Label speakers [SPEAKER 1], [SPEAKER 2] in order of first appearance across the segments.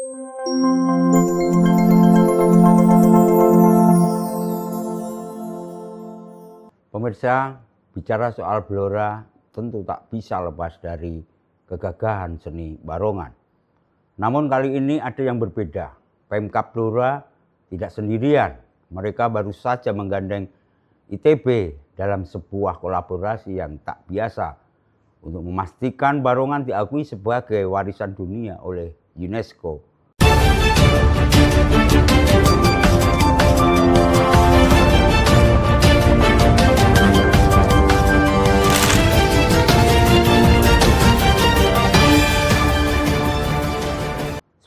[SPEAKER 1] Pemirsa, bicara soal Blora tentu tak bisa lepas dari kegagahan seni barongan. Namun kali ini ada yang berbeda. Pemkab Blora tidak sendirian. Mereka baru saja menggandeng ITB dalam sebuah kolaborasi yang tak biasa untuk memastikan barongan diakui sebagai warisan dunia oleh UNESCO.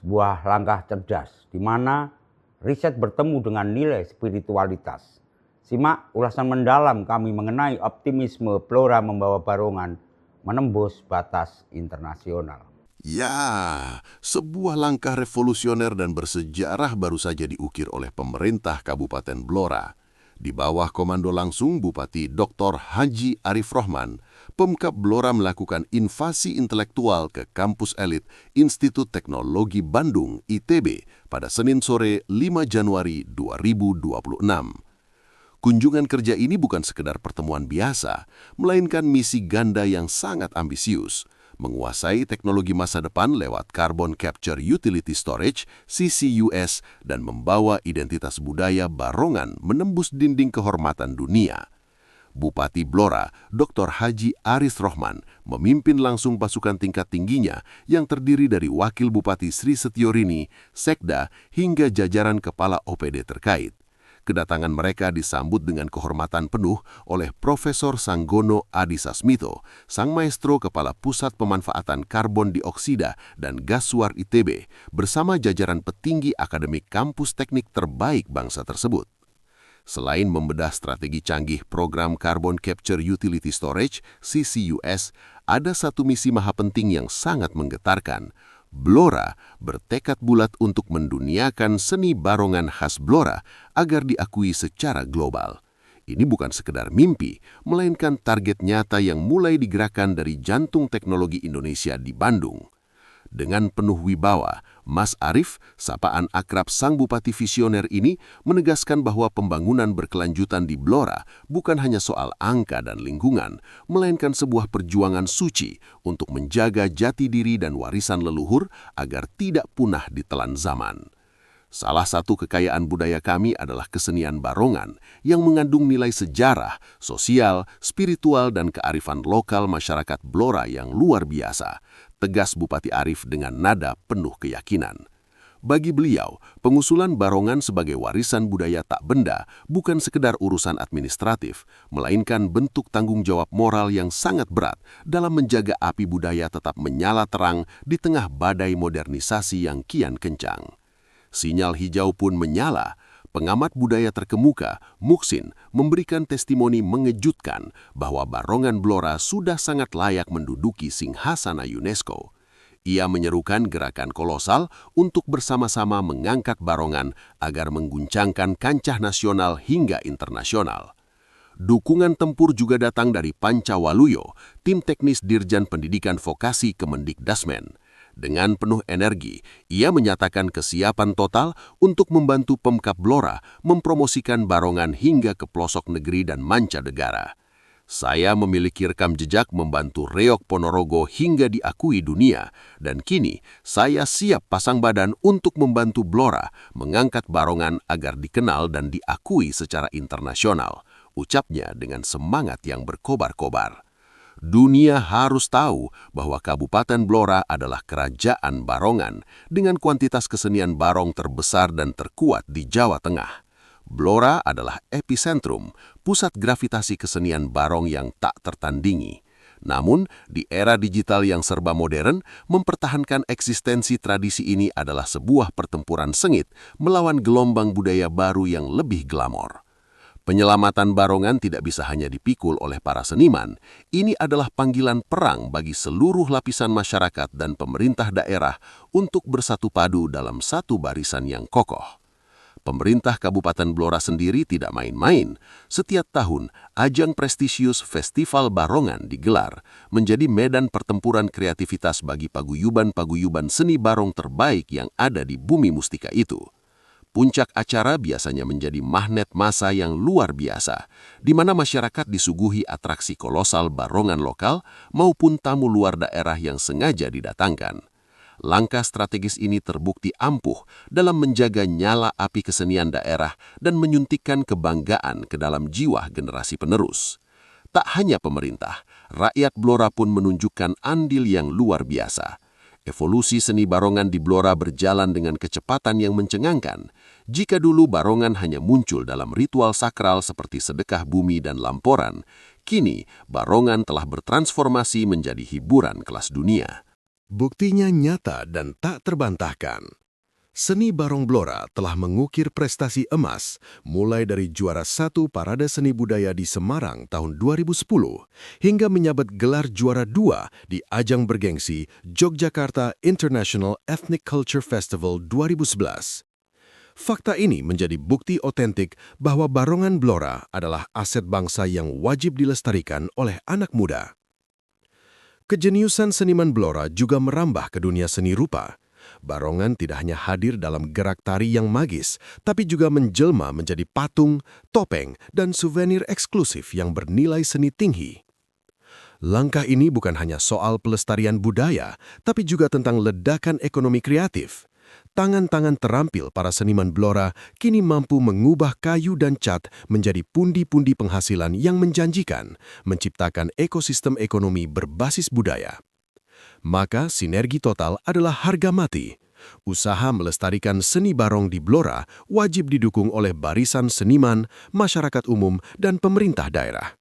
[SPEAKER 1] Sebuah langkah cerdas di mana riset bertemu dengan nilai spiritualitas. Simak ulasan mendalam kami mengenai optimisme Blora membawa barongan menembus batas internasional.
[SPEAKER 2] Ya, sebuah langkah revolusioner dan bersejarah baru saja diukir oleh pemerintah Kabupaten Blora. Di bawah komando langsung Bupati Dr. Haji Arif Rohman, Pemkab Blora melakukan invasi intelektual ke kampus elit Institut Teknologi Bandung (ITB) pada Senin sore 5 Januari 2026. Kunjungan kerja ini bukan sekedar pertemuan biasa, melainkan misi ganda yang sangat ambisius, menguasai teknologi masa depan lewat Carbon Capture Utility Storage (CCUS) dan membawa identitas budaya barongan menembus dinding kehormatan dunia. Bupati Blora, Dr. Haji Arif Rohman, memimpin langsung pasukan tingkat tingginya yang terdiri dari Wakil Bupati Sri Setiorini, Sekda, hingga jajaran kepala OPD terkait. Kedatangan mereka disambut dengan kehormatan penuh oleh Profesor Sanggono Adisasmito, sang maestro kepala Pusat Pemanfaatan Karbon Dioksida dan Gas Suar ITB, bersama jajaran petinggi akademik kampus teknik terbaik bangsa tersebut. Selain membedah strategi canggih program Carbon Capture Utility Storage (CCUS), ada satu misi maha penting yang sangat menggetarkan. Blora bertekad bulat untuk menduniakan seni barongan khas Blora agar diakui secara global. Ini bukan sekedar mimpi, melainkan target nyata yang mulai digerakkan dari jantung teknologi Indonesia di Bandung. Dengan penuh wibawa, Mas Arif, sapaan akrab sang bupati visioner ini, menegaskan bahwa pembangunan berkelanjutan di Blora bukan hanya soal angka dan lingkungan, melainkan sebuah perjuangan suci untuk menjaga jati diri dan warisan leluhur agar tidak punah ditelan zaman. Salah satu kekayaan budaya kami adalah kesenian barongan yang mengandung nilai sejarah, sosial, spiritual, dan kearifan lokal masyarakat Blora yang luar biasa, tegas Bupati Arif dengan nada penuh keyakinan. Bagi beliau, pengusulan barongan sebagai warisan budaya tak benda bukan sekedar urusan administratif, melainkan bentuk tanggung jawab moral yang sangat berat dalam menjaga api budaya tetap menyala terang di tengah badai modernisasi yang kian kencang. Sinyal hijau pun menyala. Pengamat budaya terkemuka, Muksin, memberikan testimoni mengejutkan bahwa barongan Blora sudah sangat layak menduduki singgasana UNESCO. Ia menyerukan gerakan kolosal untuk bersama-sama mengangkat barongan agar mengguncangkan kancah nasional hingga internasional. Dukungan tempur juga datang dari Pancawaluyo, tim teknis Dirjen Pendidikan Vokasi Kemendikdasmen. Dengan penuh energi, ia menyatakan kesiapan total untuk membantu Pemkab Blora mempromosikan barongan hingga ke pelosok negeri dan mancanegara. Saya memiliki rekam jejak membantu Reok Ponorogo hingga diakui dunia, dan kini saya siap pasang badan untuk membantu Blora mengangkat barongan agar dikenal dan diakui secara internasional, ucapnya dengan semangat yang berkobar-kobar. Dunia harus tahu bahwa Kabupaten Blora adalah kerajaan barongan dengan kuantitas kesenian barong terbesar dan terkuat di Jawa Tengah. Blora adalah epicentrum, pusat gravitasi kesenian barong yang tak tertandingi. Namun, di era digital yang serba modern, mempertahankan eksistensi tradisi ini adalah sebuah pertempuran sengit melawan gelombang budaya baru yang lebih glamor. Penyelamatan barongan tidak bisa hanya dipikul oleh para seniman. Ini adalah panggilan perang bagi seluruh lapisan masyarakat dan pemerintah daerah untuk bersatu padu dalam satu barisan yang kokoh. Pemerintah Kabupaten Blora sendiri tidak main-main. Setiap tahun, ajang prestisius Festival Barongan digelar, menjadi medan pertempuran kreativitas bagi paguyuban-paguyuban seni barong terbaik yang ada di bumi mustika itu. Puncak acara biasanya menjadi magnet massa yang luar biasa, di mana masyarakat disuguhi atraksi kolosal barongan lokal maupun tamu luar daerah yang sengaja didatangkan. Langkah strategis ini terbukti ampuh dalam menjaga nyala api kesenian daerah dan menyuntikkan kebanggaan ke dalam jiwa generasi penerus. Tak hanya pemerintah, rakyat Blora pun menunjukkan andil yang luar biasa. Evolusi seni barongan di Blora berjalan dengan kecepatan yang mencengangkan. Jika dulu barongan hanya muncul dalam ritual sakral seperti sedekah bumi dan lamporan, kini barongan telah bertransformasi menjadi hiburan kelas dunia.
[SPEAKER 3] Buktinya nyata dan tak terbantahkan. Seni Barong Blora telah mengukir prestasi emas mulai dari juara 1 Parade Seni Budaya di Semarang tahun 2010 hingga menyabet gelar juara 2 di ajang bergengsi Yogyakarta International Ethnic Culture Festival 2011. Fakta ini menjadi bukti otentik bahwa Barongan Blora adalah aset bangsa yang wajib dilestarikan oleh anak muda. Kejeniusan seniman Blora juga merambah ke dunia seni rupa. Barongan tidak hanya hadir dalam gerak tari yang magis, tapi juga menjelma menjadi patung, topeng, dan souvenir eksklusif yang bernilai seni tinggi. Langkah ini bukan hanya soal pelestarian budaya, tapi juga tentang ledakan ekonomi kreatif. Tangan-tangan terampil para seniman Blora kini mampu mengubah kayu dan cat menjadi pundi-pundi penghasilan yang menjanjikan, menciptakan ekosistem ekonomi berbasis budaya. Maka sinergi total adalah harga mati. Usaha melestarikan seni barong di Blora wajib didukung oleh barisan seniman, masyarakat umum, dan pemerintah daerah.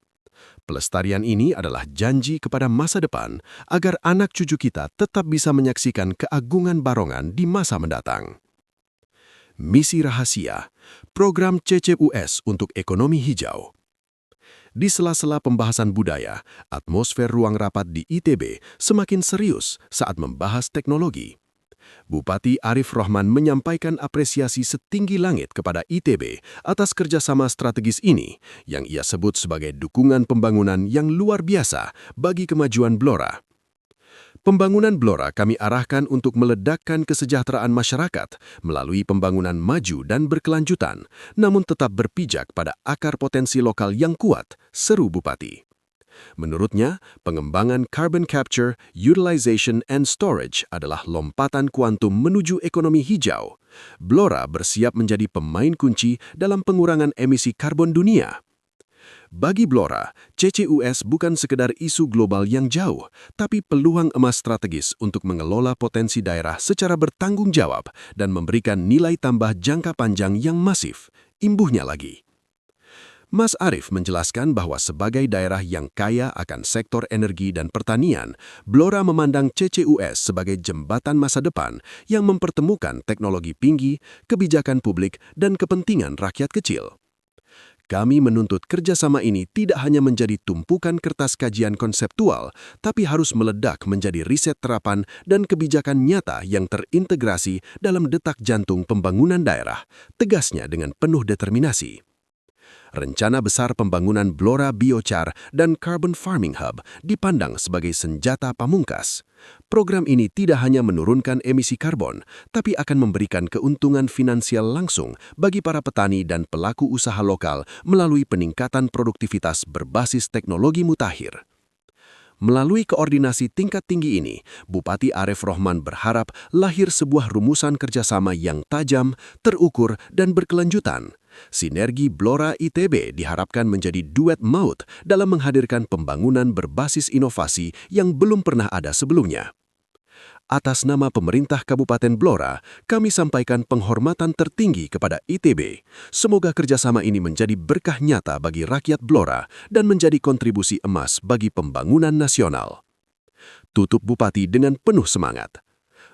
[SPEAKER 3] Pelestarian ini adalah janji kepada masa depan agar anak cucu kita tetap bisa menyaksikan keagungan barongan di masa mendatang. Misi Rahasia, program CCUS untuk ekonomi hijau. Di sela-sela pembahasan budaya, atmosfer ruang rapat di ITB semakin serius saat membahas teknologi. Bupati Arif Rohman menyampaikan apresiasi setinggi langit kepada ITB atas kerjasama strategis ini yang ia sebut sebagai dukungan pembangunan yang luar biasa bagi kemajuan Blora. Pembangunan Blora kami arahkan untuk meledakkan kesejahteraan masyarakat melalui pembangunan maju dan berkelanjutan, namun tetap berpijak pada akar potensi lokal yang kuat, seru Bupati. Menurutnya, pengembangan carbon capture, utilization, and storage adalah lompatan kuantum menuju ekonomi hijau. Blora bersiap menjadi pemain kunci dalam pengurangan emisi karbon dunia. Bagi Blora, CCUS bukan sekedar isu global yang jauh, tapi peluang emas strategis untuk mengelola potensi daerah secara bertanggung jawab dan memberikan nilai tambah jangka panjang yang masif. Imbuhnya lagi. Mas Arif menjelaskan bahwa sebagai daerah yang kaya akan sektor energi dan pertanian, Blora memandang CCUS sebagai jembatan masa depan yang mempertemukan teknologi tinggi, kebijakan publik, dan kepentingan rakyat kecil. Kami menuntut kerjasama ini tidak hanya menjadi tumpukan kertas kajian konseptual, tapi harus meledak menjadi riset terapan dan kebijakan nyata yang terintegrasi dalam detak jantung pembangunan daerah, tegasnya dengan penuh determinasi. Rencana besar pembangunan Blora Biochar dan Carbon Farming Hub dipandang sebagai senjata pamungkas. Program ini tidak hanya menurunkan emisi karbon, tapi akan memberikan keuntungan finansial langsung bagi para petani dan pelaku usaha lokal melalui peningkatan produktivitas berbasis teknologi mutakhir. Melalui koordinasi tingkat tinggi ini, Bupati Arif Rohman berharap lahir sebuah rumusan kerjasama yang tajam, terukur, dan berkelanjutan. Sinergi Blora ITB diharapkan menjadi duet maut dalam menghadirkan pembangunan berbasis inovasi yang belum pernah ada sebelumnya. Atas nama pemerintah Kabupaten Blora, kami sampaikan penghormatan tertinggi kepada ITB. Semoga kerjasama ini menjadi berkah nyata bagi rakyat Blora dan menjadi kontribusi emas bagi pembangunan nasional. Tutup Bupati dengan penuh semangat.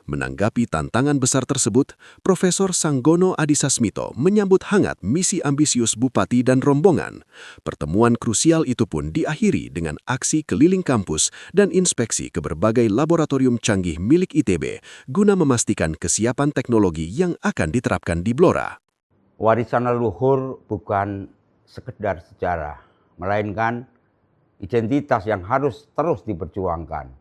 [SPEAKER 3] Menanggapi tantangan besar tersebut, Profesor Sanggono Adisasmito menyambut hangat misi ambisius Bupati dan rombongan. Pertemuan krusial itu pun diakhiri dengan aksi keliling kampus dan inspeksi ke berbagai laboratorium canggih milik ITB guna memastikan kesiapan teknologi yang akan diterapkan di Blora.
[SPEAKER 1] warisan leluhur bukan sekedar sejarah, melainkan identitas yang harus terus diperjuangkan.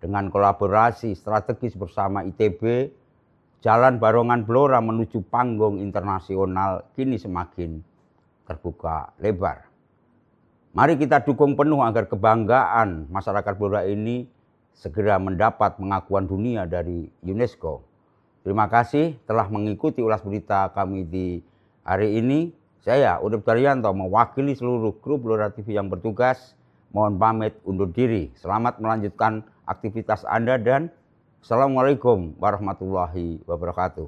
[SPEAKER 1] Dengan kolaborasi strategis bersama ITB, jalan Barongan Blora menuju panggung internasional kini semakin terbuka lebar. Mari kita dukung penuh agar kebanggaan masyarakat Blora ini segera mendapat pengakuan dunia dari UNESCO. Terima kasih telah mengikuti ulas berita kami di hari ini. Saya, Urip Daryanto, mewakili seluruh grup Blora TV yang bertugas, mohon pamit undur diri. Selamat melanjutkan aktivitas Anda dan Assalamualaikum warahmatullahi wabarakatuh.